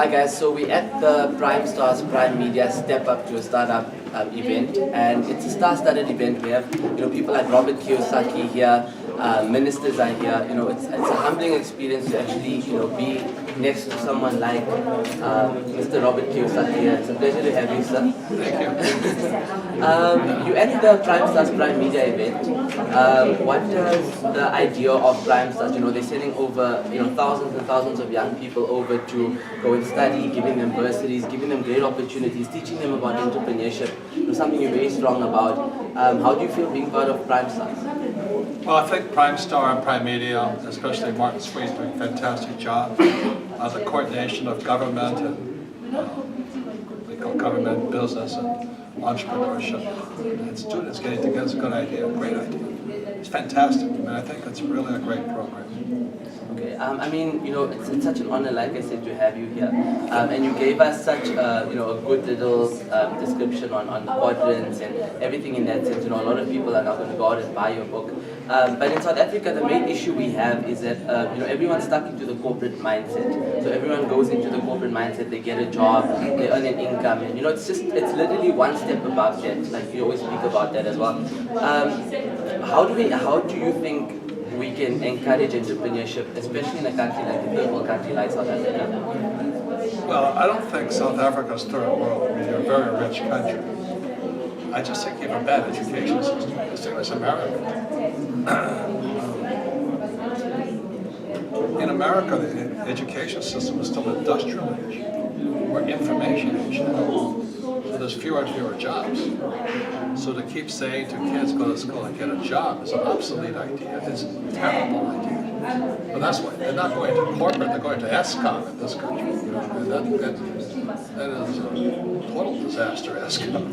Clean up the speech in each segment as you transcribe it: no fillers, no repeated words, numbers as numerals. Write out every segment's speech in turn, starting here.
Hi guys, so we're at the Prime Stars Prime Media Step Up to a Startup event, and it's a star-studded event. We have people like Robert Kiyosaki here, ministers are here. It's a humbling experience to actually be next to someone like Mr. Robert Kiyosaki here. It's a pleasure to have you, sir. Thank you. You at the Prime Stars Prime Media event. What does the idea of Prime Stars? They're sending over thousands and thousands of young people over to go and study, giving them bursaries, giving them great opportunities, teaching them about entrepreneurship. Something you're very strong about. How do you feel being part of Prime Stars? Well, I think Prime Star and Prime Media, especially Martin Sweet, doing a fantastic job. The coordination of government and they call government, business, and entrepreneurship, and students getting together is a good idea, a great idea. It's fantastic, and I think it's really a great program. Okay, it's such an honor, like I said, to have you here, and you gave us such a good little description on the quadrants and everything in that sense. A lot of people are now going to go out and buy your book, but in South Africa, the main issue we have is that everyone's stuck into the corporate mindset. So everyone goes into the corporate mindset. They get a job, they earn an income, and it's literally one step above that. Like you always speak about that as well. How do you think we can encourage entrepreneurship, especially in a country like a third world country like South Africa? Well, I don't think South Africa's third world. I mean, you're a very rich country. I just think you have a bad education system. Same as America. In America, the education system is still industrial age. We're information age now. So there's fewer and fewer jobs. So to keep saying to kids, go to school and get a job is an obsolete idea. It's a terrible idea. But that's why they're not going to corporate, they're going to ESCOM in this country. And that is a total disaster, ESCOM.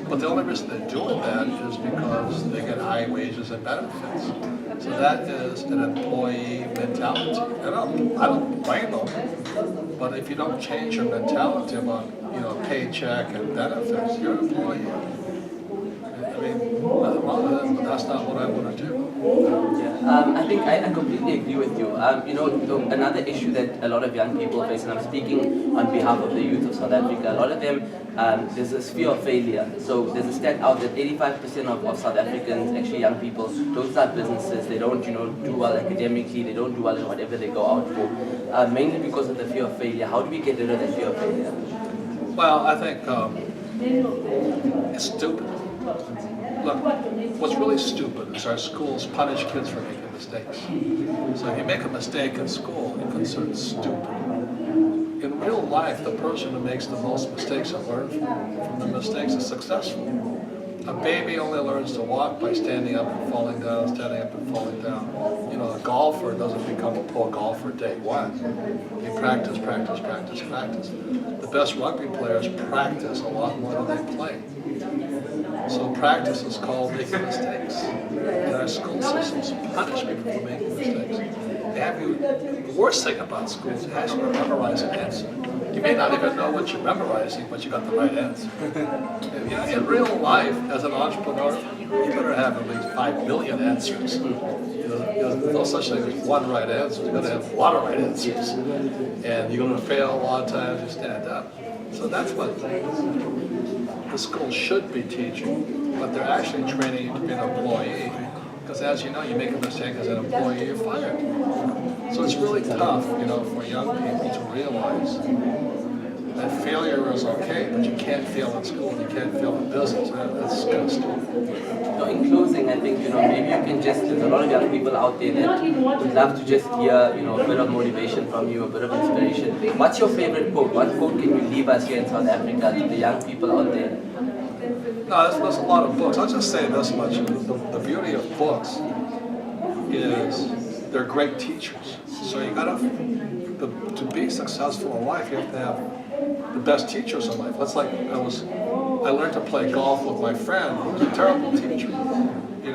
But the only reason they're doing that is because they get high wages and benefits. So that is an employee mentality. And I don't blame them. But if you don't change your mentality about paycheck and benefits, you're an employee. I mean, nothing wrong with it, but that's not what I want to do. I think I completely agree with you. Another issue that a lot of young people face, and I'm speaking on behalf of the youth of South Africa, a lot of them, there's this fear of failure. So there's a stat out that 85% of South Africans, actually young people, don't start businesses, they don't do well academically, they don't do well in whatever they go out for, mainly because of the fear of failure. How do we get rid of that fear of failure? Well, I think it's stupid. Look, what's really stupid is our schools punish kids for making mistakes. So if you make a mistake in school, you're considered stupid. In real life, the person who makes the most mistakes and learns from the mistakes is successful. A baby only learns to walk by standing up and falling down, standing up and falling down. A golfer doesn't become a pro golfer day one. They practice, practice, practice, practice. The best rugby players practice a lot more than they play. So practice is called making mistakes. And our school systems punish people for making mistakes. The worst thing about schools is has you memorize an answer. You may not even know what you're memorizing, but you got the right answer. In real life, as an entrepreneur, you better have at least 5 million answers. There's no such thing as one right answer. You're going to have a lot of right answers. And you're going to fail a lot of times, you stand up. So that's what the school should be teaching, but they're actually training you to be an employee. Because as you know, you make a mistake as an employee, you're fired. So it's really tough, for young people to realize that failure is okay, but you can't fail in school, you can't fail in business. That's kind of stupid. In closing, I think maybe you can there's a lot of young people out there that would love to just hear a bit of motivation from you, a bit of inspiration. What's your favorite quote? What quote can you leave us here in South Africa to the young people out there? No, there's a lot of books. I'll just say this much. The beauty of books is they're great teachers. So you gotta, to be successful in life, you have to have the best teachers in life. That's like I learned to play golf with my friend who was a terrible teacher.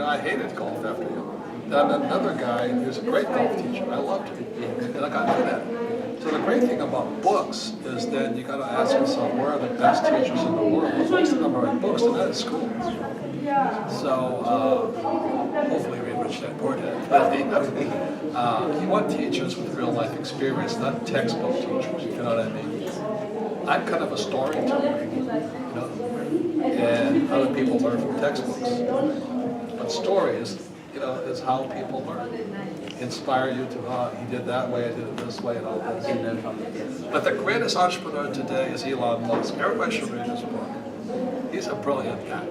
I hated golf after him. Then I met another guy who was a great golf teacher. I loved him, and I got good at it. So the great thing about books is that you got to ask yourself, where are the best teachers in the world? Most of them are in books, they're not in schools. So hopefully we reach that point. But you want teachers with real life experience, not textbook teachers, you know what I mean? I'm kind of a storyteller, you know, and other people learn from textbooks. But stories, you know, is how people learn. Inspire you to, he did that way, I did it this way, and all this. You can learn from it, yes. But the greatest entrepreneur today is Elon Musk. Everybody should read his book. He's a brilliant guy.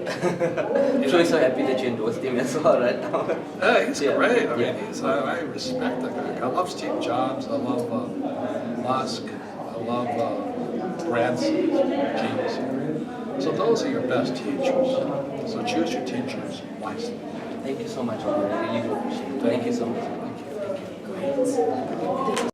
I'm sure he's so happy that you endorsed him as well right now. Yeah, he's great. I mean, Yeah. I respect that guy. I love Steve Jobs. I love Musk. I love Branson, genius. So those are your best teachers. So choose your teachers wisely. Thank you so much, Robert. I really do appreciate it. Thank you so much. Thank you.